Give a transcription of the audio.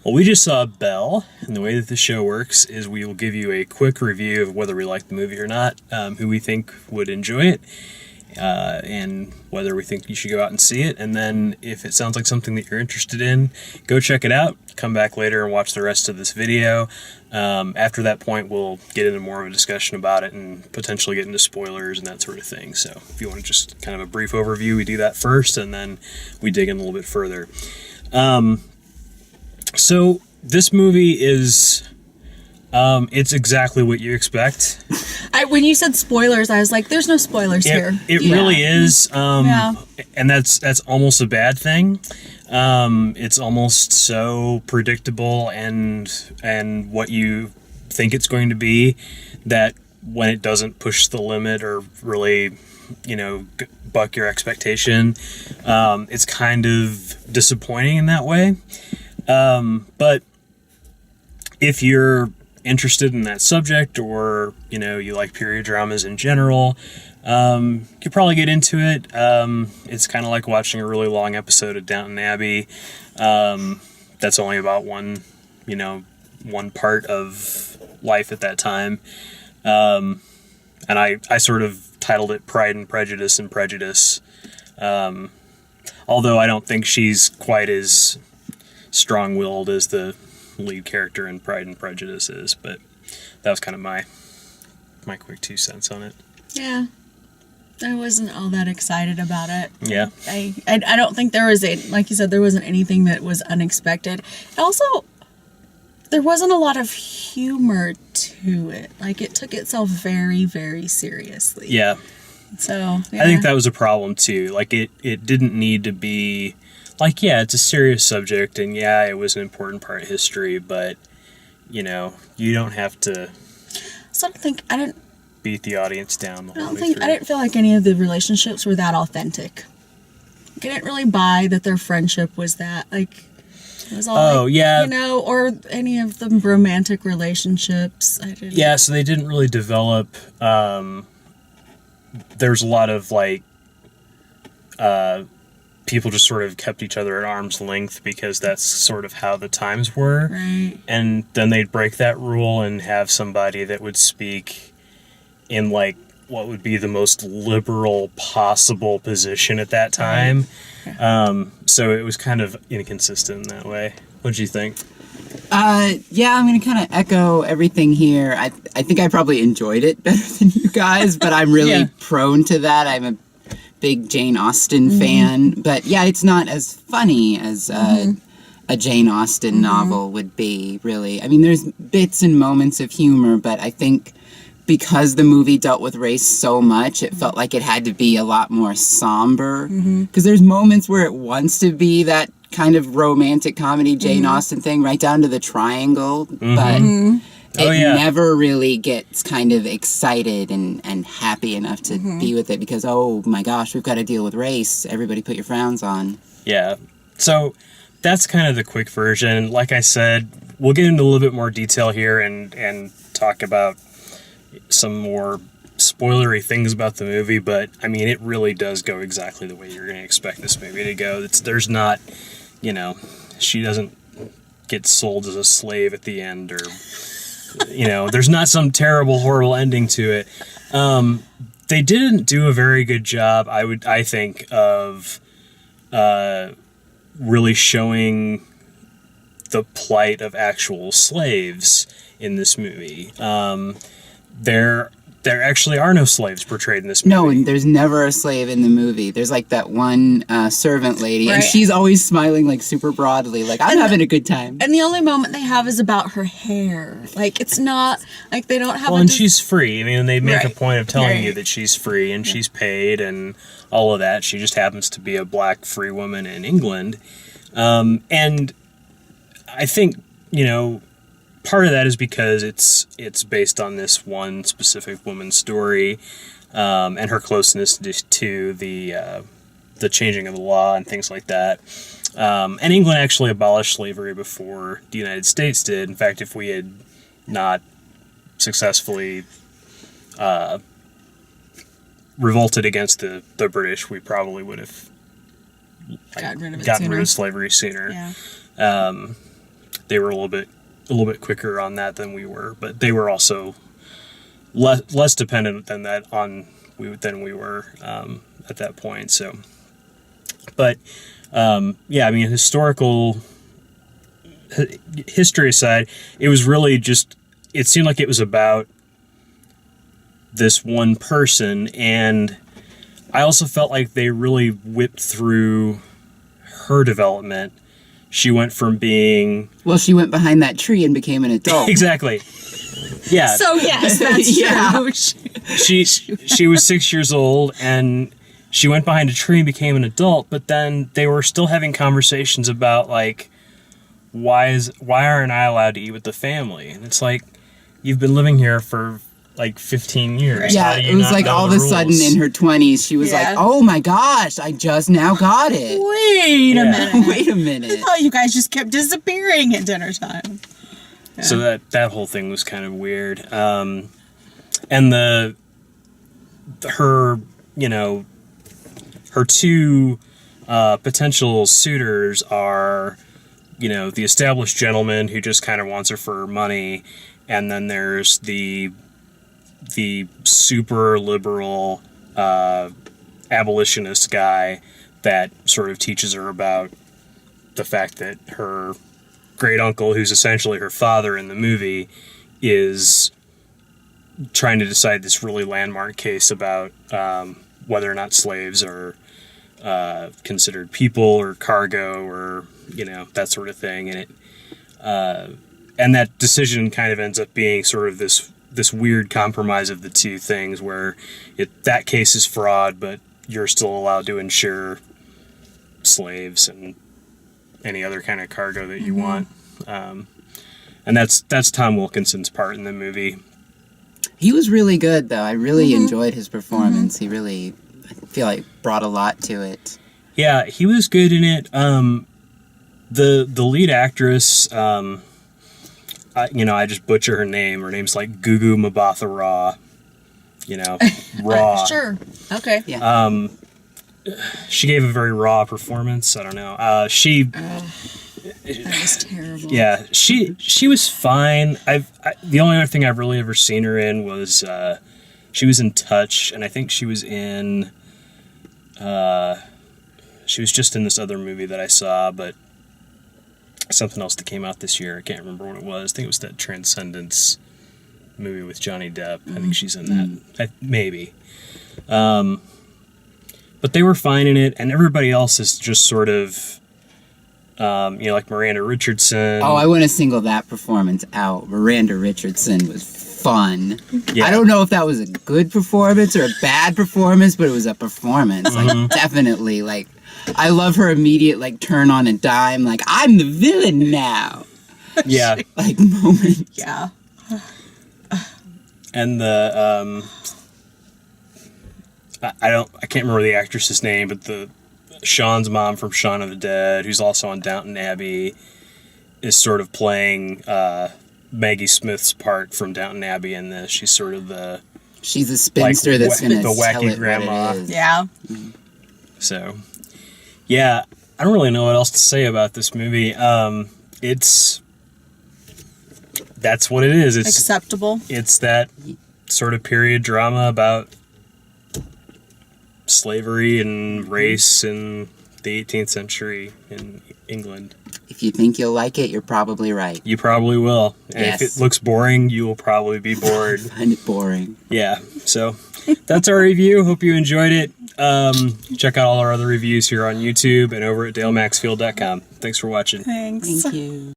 Well, we just saw Belle, and the way that the show works is we will give you a quick review of whether we like the movie or not, who we think would enjoy it, and whether we think you should go out and see it. And then if it sounds like something that you're interested in, go check it out. Come back later and watch the rest of this video. After that point, we'll get into more of a discussion about it and potentially get into spoilers and that sort of thing. So if you want to just kind of a brief overview, we do that first, and then we dig in a little bit further. So this movie is, it's exactly what you expect. When you said spoilers, I was like, there's no spoilers here. It really is. And that's almost a bad thing. It's almost so predictable and what you think it's going to be that when it doesn't push the limit or really, buck your expectation, it's kind of disappointing in that way. But if you're interested in that subject, or you like period dramas in general, you could probably get into it. It's kind of like watching a really long episode of Downton Abbey. That's only about one part of life at that time. And I sort of titled it Pride and Prejudice and Prejudice. Although I don't think she's quite as strong-willed as the lead character in Pride and Prejudice is, but that was kind of my quick 2 cents on it. Yeah, I wasn't all that excited about it. Yeah, I don't think there was like you said, there wasn't anything that was unexpected. Also, there wasn't a lot of humor to it. Like, it took itself very, very seriously. Yeah. So yeah. I think that was a problem too. Like, it didn't need to be. Like, yeah, it's a serious subject, and yeah, it was an important part of history, but, you don't have to I didn't beat the audience down the whole way through. I didn't feel like any of the relationships were that authentic. I didn't really buy that their friendship was that, like, it was all or any of the romantic relationships. I didn't. Yeah, so they didn't really develop, there's a lot of, like, people just sort of kept each other at arm's length because that's sort of how the times were. Right. And then they'd break that rule and have somebody that would speak in, like, what would be the most liberal possible position at that time. Right. So it was kind of inconsistent in that way. What did you think? Yeah, I'm going to kind of echo everything here. I think I probably enjoyed it better than you guys, but I'm really prone to that. I'm a big Jane Austen fan, but yeah, it's not as funny as a Jane Austen novel would be, really. I mean, there's bits and moments of humor, but I think because the movie dealt with race so much, it felt like it had to be a lot more somber. Because there's moments where it wants to be that kind of romantic comedy Jane Austen thing, right down to the triangle, but it never really gets kind of excited and happy enough to be with it because, oh my gosh, we've got to deal with race. Everybody put your frowns on. Yeah. So that's kind of the quick version. Like I said, we'll get into a little bit more detail here and talk about some more spoilery things about the movie, but I mean, it really does go exactly the way you're going to expect this movie to go. There's not, she doesn't get sold as a slave at the end, or there's not some terrible, horrible ending to it. They didn't do a very good job, I think, of really showing the plight of actual slaves in this movie. There actually are no slaves portrayed in this movie. No, and there's never a slave in the movie. There's like that one servant lady, and she's always smiling like super broadly, like, I'm having a good time. And the only moment they have is about her hair. Like, it's not, like, they don't have and she's free. I mean, they make a point of telling you that she's free and she's paid and all of that. She just happens to be a black free woman in England. And I think, part of that is because it's based on this one specific woman's story, and her closeness to the changing of the law and things like that. And England actually abolished slavery before the United States did. In fact, if we had not successfully revolted against the British, we probably would have gotten rid of slavery sooner. Yeah. they were a little bit quicker on that than we were, but they were also less dependent than we were at that point. So, but yeah, I mean, history aside, it was really just, it seemed like it was about this one person, and I also felt like they really whipped through her development. She went from being... Well, she went behind that tree and became an adult. Exactly. Yeah. So yes, that's true. She was 6 years old, and she went behind a tree and became an adult, but then they were still having conversations about, like, why aren't I allowed to eat with the family? And it's like, you've been living here for like 15 years. Yeah, it was like all of a sudden in her 20s, she was like, oh my gosh, I just now got it. Wait a minute. Wait a minute. I thought you guys just kept disappearing at dinner time. Yeah. So that whole thing was kind of weird. And her two potential suitors are, the established gentleman who just kind of wants her for her money, and then there's the super liberal abolitionist guy that sort of teaches her about the fact that her great uncle, who's essentially her father in the movie, is trying to decide this really landmark case about whether or not slaves are considered people or cargo or that sort of thing, and that decision kind of ends up being sort of this weird compromise of the two things, where that case is fraud, but you're still allowed to insure slaves and any other kind of cargo that you want. And that's Tom Wilkinson's part in the movie. He was really good, though. I really enjoyed his performance. He really, I feel like, brought a lot to it. Yeah, he was good in it. The lead actress, I just butcher her name. Her name's like Gugu Mbatha-Raw. Raw. Sure. Okay. Yeah. She gave a very raw performance. I don't know. That was terrible. Yeah, she was fine. The only other thing I've really ever seen her in was she was in Touch, and I think she was in she was just in this other movie that I saw, but something else that came out this year. I can't remember what it was. I think it was that Transcendence movie with Johnny Depp. I think she's in that. Maybe. But they were fine in it, and everybody else is just sort of, like Miranda Richardson. Oh, I want to single that performance out. Miranda Richardson was fun. Yeah. I don't know if that was a good performance or a bad performance, but it was a performance. Like, definitely, like, I love her immediate, turn on a dime, I'm the villain now. Yeah. Moment. Yeah. And the, I can't remember the actress's name, but the Sean's mom from Shaun of the Dead, who's also on Downton Abbey, is sort of playing Maggie Smith's part from Downton Abbey in this. She's sort of she's a spinster that's going to the tell wacky it grandma. what it is. Yeah. So, yeah, I don't really know what else to say about this movie. That's what it is. It's acceptable. It's that sort of period drama about slavery and race in the 18th century in England. If you think you'll like it, you're probably right. You probably will. And yes. If it looks boring, you will probably be bored. Find it boring. Yeah. So that's our review. Hope you enjoyed it. Check out all our other reviews here on YouTube and over at dalemaxfield.com. Thanks for watching. Thanks. Thank you.